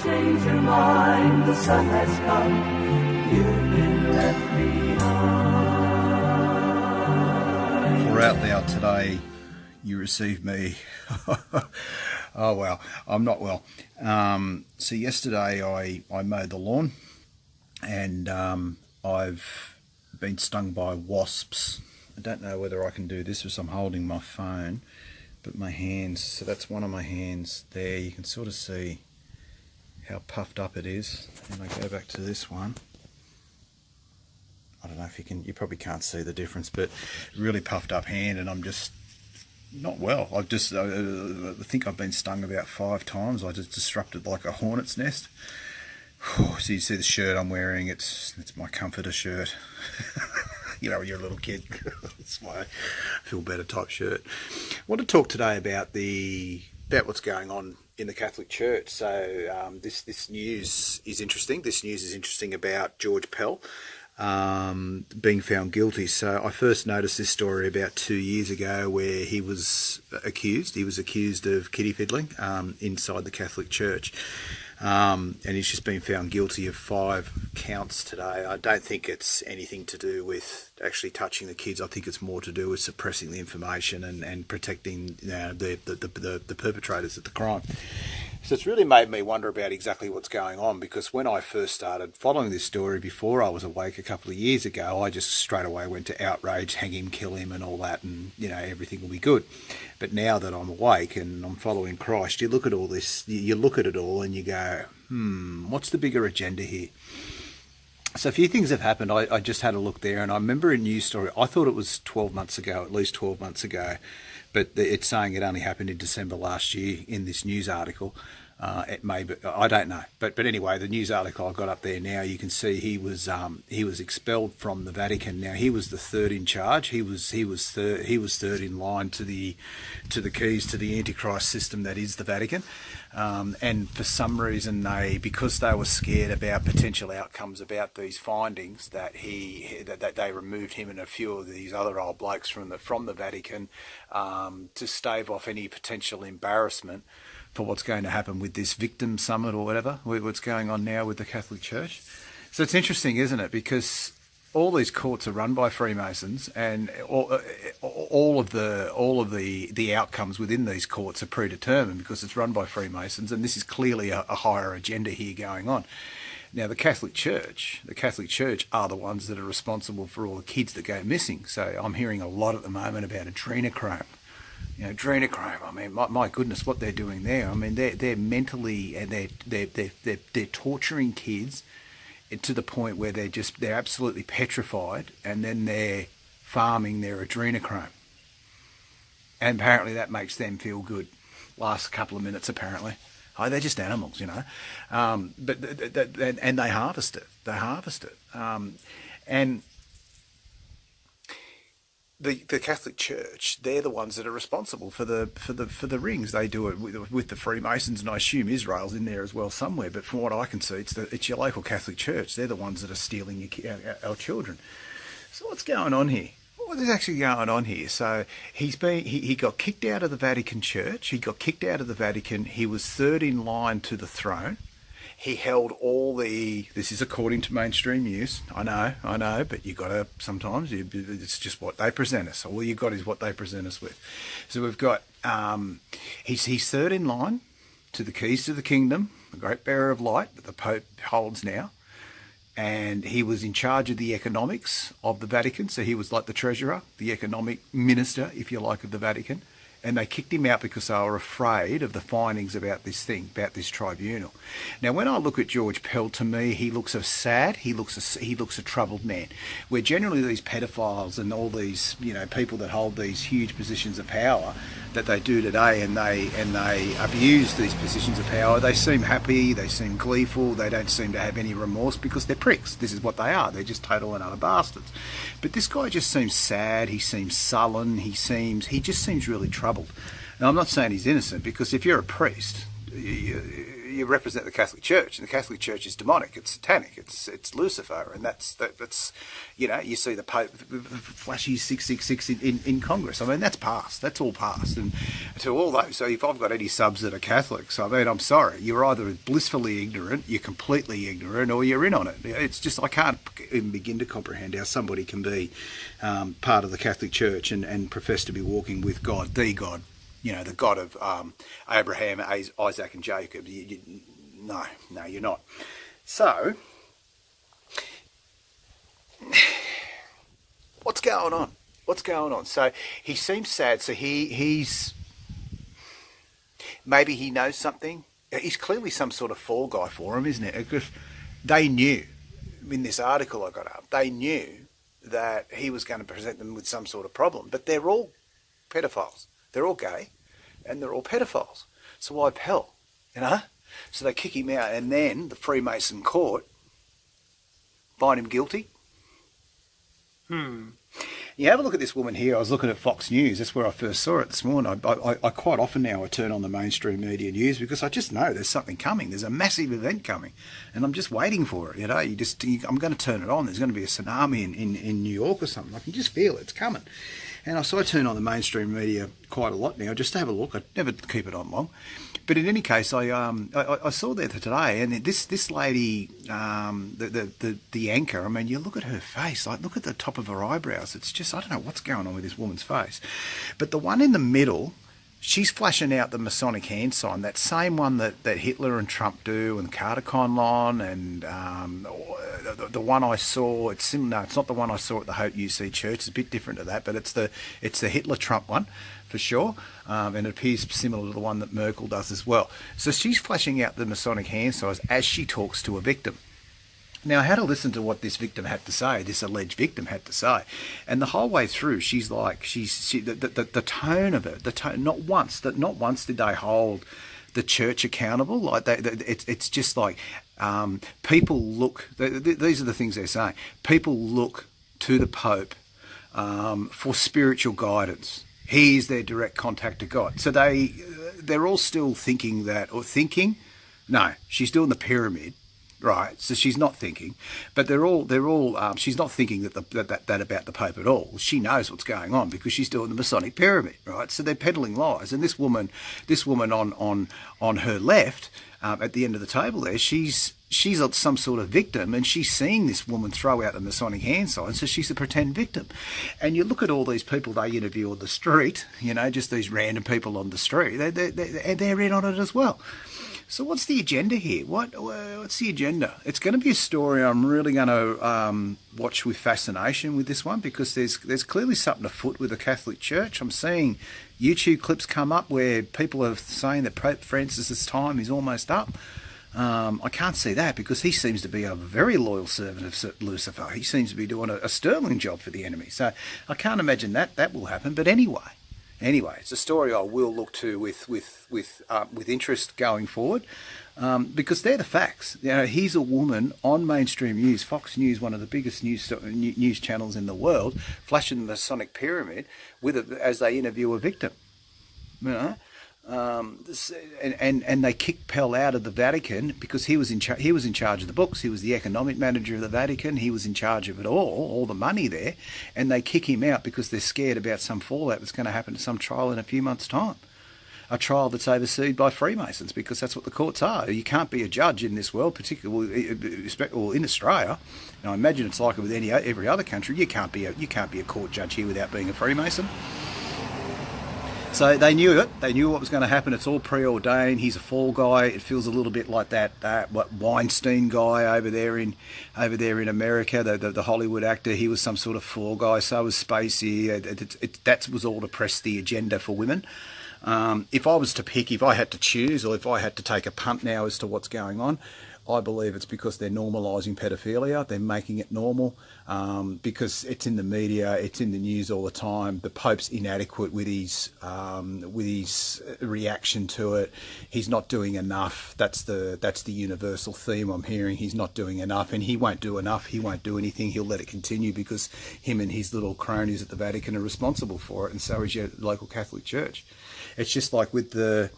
change your mind, the sun has come, you've been left behind. For out loud today, you received me. Oh well, I'm not well. So yesterday I mowed the lawn, and I've been stung by wasps. I don't know whether I can do this as I'm holding my phone, but my hands, so that's one of my hands there, you can sort of see how puffed up it is. And I go back to this one, I don't know if you probably can't see the difference, but really puffed up hand, and I'm just not well. I think I've been stung about 5 times. I just disrupted like a hornet's nest. So you see the shirt I'm wearing, it's my comforter shirt. You know, when you're a little kid, it's my feel better type shirt. I want to talk today about what's going on in the Catholic Church. So this news is interesting. This news is interesting about George Pell being found guilty. So I first noticed this story about 2 years ago, where he was accused of kitty fiddling inside the Catholic Church. And he's just been found guilty of 5 counts today. I don't think it's anything to do with actually touching the kids. I think it's more to do with suppressing the information and protecting the perpetrators of the crime. So it's really made me wonder about exactly what's going on, because when I first started following this story before I was awake a couple of years ago, I just straight away went to outrage, hang him, kill him and all that, and everything will be good. But now that I'm awake and I'm following Christ, you look at all this, you look at it all and you go, what's the bigger agenda here? So a few things have happened. I just had a look there, and I remember a news story. I thought it was 12 months ago, at least 12 months ago, but it's saying it only happened in December last year in this news article. It may be, I don't know, but anyway, the news article I've got up there now, you can see he was expelled from the Vatican. Now he was the third in charge. He was third in line to the keys to the Antichrist system that is the Vatican. And for some reason, because they were scared about potential outcomes about these findings, that they removed him and a few of these other old blokes from the Vatican to stave off any potential embarrassment for what's going to happen with this victim summit or whatever, what's going on now with the Catholic Church. So it's interesting, isn't it? Because all these courts are run by Freemasons, and all of the outcomes within these courts are predetermined because it's run by Freemasons, and this is clearly a higher agenda here going on. Now, the Catholic Church are the ones that are responsible for all the kids that go missing. So I'm hearing a lot at the moment about adrenochrome. Adrenochrome. I mean, my goodness, what they're doing there. I mean, they're mentally, and they're torturing kids to the point where they're absolutely petrified, and then they're farming their adrenochrome. And apparently that makes them feel good. Last couple of minutes, apparently. Oh, they're just animals, but they harvest it. And the Catholic Church, they're the ones that are responsible for the rings. They do it with the Freemasons, and I assume Israel's in there as well somewhere. But from what I can see, it's your local Catholic Church. They're the ones that are stealing our children. So what's going on here? What is actually going on here? So he got kicked out of the Vatican Church. He got kicked out of the Vatican. He was third in line to the throne. He held this is according to mainstream news. I know, but you got to, sometimes, it's just what they present us. All you got is what they present us with. So we've got, he's third in line to the keys to the kingdom, the great bearer of light that the Pope holds now. And he was in charge of the economics of the Vatican. So he was like the treasurer, the economic minister, if you like, of the Vatican. And they kicked him out because they were afraid of the findings about this tribunal. Now, when I look at George Pell, to me, he looks sad. He looks a troubled man. Where generally these pedophiles and all these people that hold these huge positions of power that they do today, and they abuse these positions of power, they seem happy, they seem gleeful, they don't seem to have any remorse because they're pricks. This is what they are. They're just total and utter bastards. But this guy just seems sad. He seems sullen. He just seems really troubled. Now, I'm not saying he's innocent, because if you're a priest, you represent the Catholic Church, and the Catholic Church is demonic, it's satanic, it's Lucifer, and that's you see the Pope flashy 666 in Congress. I mean, that's past. That's all past. And to all those, so if I've got any subs that are Catholics, I mean, I'm sorry, you're either blissfully ignorant, you're completely ignorant, or you're in on it. It's just, I can't even begin to comprehend how somebody can be part of the Catholic Church and profess to be walking with God, the God. The God of Abraham, Isaac and Jacob. No, you're not. So, what's going on? What's going on? So, he seems sad. So, he's... Maybe he knows something. He's clearly some sort of fall guy for him, isn't it? Because they knew, in this article I got up, they knew that he was going to present them with some sort of problem. But they're all pedophiles. They're all gay, and they're all pedophiles. So why Pell? So they kick him out, and then the Freemason court find him guilty. You have a look at this woman here. I was looking at Fox News. That's where I first saw it this morning. I quite often now I turn on the mainstream media news because I just know there's something coming. There's a massive event coming, and I'm just waiting for it. I'm going to turn it on. There's going to be a tsunami in New York or something. I can just feel it. It's coming. And I turn on the mainstream media quite a lot now just to have a look. I never keep it on long. But in any case, I saw that today, and this lady, the anchor, I mean, you look at her face, like look at the top of her eyebrows. It's just, I don't know what's going on with this woman's face. But the one in the middle, she's flashing out the Masonic hand sign, that same one that Hitler and Trump do, and Carter Conlon, and the one I saw. It's similar. No, it's not the one I saw at the Hope UC Church. It's a bit different to that, but it's the Hitler Trump one for sure, and it appears similar to the one that Merkel does as well. So she's flashing out the Masonic hand signs as she talks to a victim. Now, I had to listen to what this victim had to say, this alleged victim had to say. And the whole way through, she's like, the tone of it, not once did they hold the church accountable. Like it's just like people look, these are the things they're saying, people look to the Pope for spiritual guidance. He is their direct contact to God. So they're all still thinking no, she's doing the pyramid. Right, so she's not thinking, but they're all. She's not thinking that about the Pope at all. She knows what's going on because she's doing the Masonic pyramid, right? So they're peddling lies, and this woman on her left, at the end of the table there, she's some sort of victim, and she's seeing this woman throw out the Masonic hand sign, so she's a pretend victim. And you look at all these people they interview on the street, just these random people on the street, they're in on it as well. So what's the agenda here? What's the agenda? It's going to be a story I'm really going to watch with fascination with this one, because there's clearly something afoot with the Catholic Church. I'm seeing YouTube clips come up where people are saying that Pope Francis's time is almost up. I can't see that because he seems to be a very loyal servant of Lucifer. He seems to be doing a sterling job for the enemy. So I can't imagine that will happen. But anyway, it's a story I will look to with interest going forward, because they're the facts. Here's a woman on mainstream news, Fox News, one of the biggest news channels in the world, flashing the Masonic pyramid as they interview a victim. And they kicked Pell out of the Vatican because he was in charge of the books. He was the economic manager of the Vatican. He was in charge of it all the money there, and they kick him out because they're scared about some fallout that's going to happen to some trial in a few months' time. A trial that's overseen by Freemasons, because that's what the courts are. You can't be a judge in this world, particularly in Australia. And I imagine it's like it with every other country. You can't be a court judge here without being a Freemason. So they knew it. They knew what was going to happen. It's all preordained. He's a fall guy. It feels a little bit like that Weinstein guy over there in America, the Hollywood actor. He was some sort of fall guy. So was Spacey. That was all to press the agenda for women. If I was to pick, if I had to choose, or if I had to take a punt now as to what's going on, I believe it's because they're normalising pedophilia. They're making it normal because it's in the media, it's in the news all the time. The Pope's inadequate with his reaction to it. He's not doing enough. That's the universal theme I'm hearing. He's not doing enough, and he won't do enough. He won't do anything. He'll let it continue because him and his little cronies at the Vatican are responsible for it, and so is your local Catholic Church. It's just like with they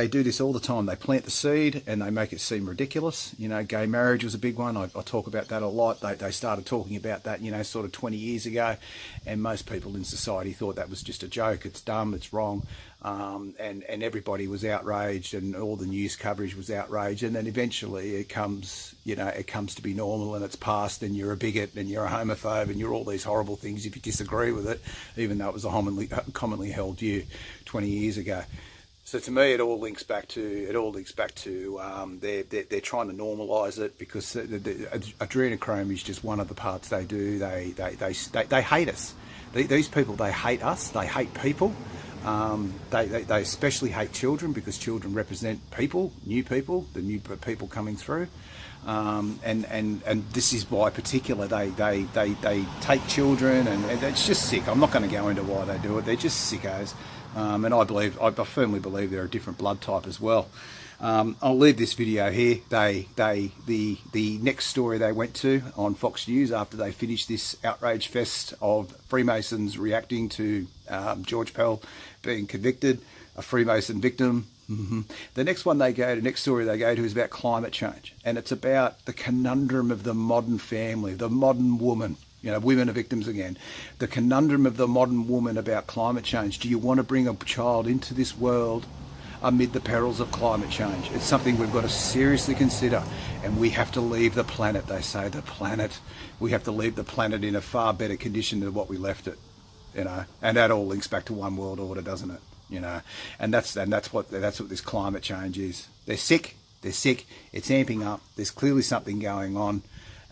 do this all the time. They plant the seed and they make it seem ridiculous. You know, gay marriage was a big one. I talk about that a lot. They started talking about that, you know, sort of 20 years ago, and most people in society thought that was just a joke. It's dumb. It's wrong. And everybody was outraged, and all the news coverage was outraged. And then eventually it comes to be normal, and it's passed, and you're a bigot and you're a homophobe and you're all these horrible things if you disagree with it, even though it was a commonly held view 20 years ago. So to me, it all links back to they're trying to normalise it, because the adrenochrome is just one of the parts they do. They hate us. These people, they hate us. They hate people. They especially hate children, because children represent people, the new people coming through, and this is why particular they take children, and it's just sick. I'm not going to go into why they do it. They're just sickos, and I firmly believe they're a different blood type as well. I'll leave this video here. The next story they went to on Fox News after they finished this outrage fest of Freemasons reacting to George Pell being convicted, a Freemason victim. The next story they go to is about climate change, and it's about the conundrum of the modern family, the modern woman. You know, women are victims again. The conundrum of the modern woman about climate change. Do you want to bring a child into this world amid the perils of climate change? It's something we've got to seriously consider, and we have to leave the planet. They say the planet. We have to leave the planet in a far better condition than what we left it. You know, and that all links back to one world order, doesn't it? You know, and that's what this climate change is. They're sick. It's amping up. There's clearly something going on.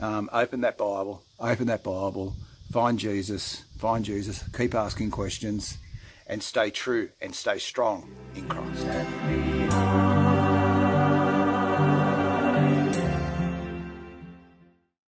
Open that Bible. Find Jesus. Keep asking questions, and stay true and stay strong in Christ.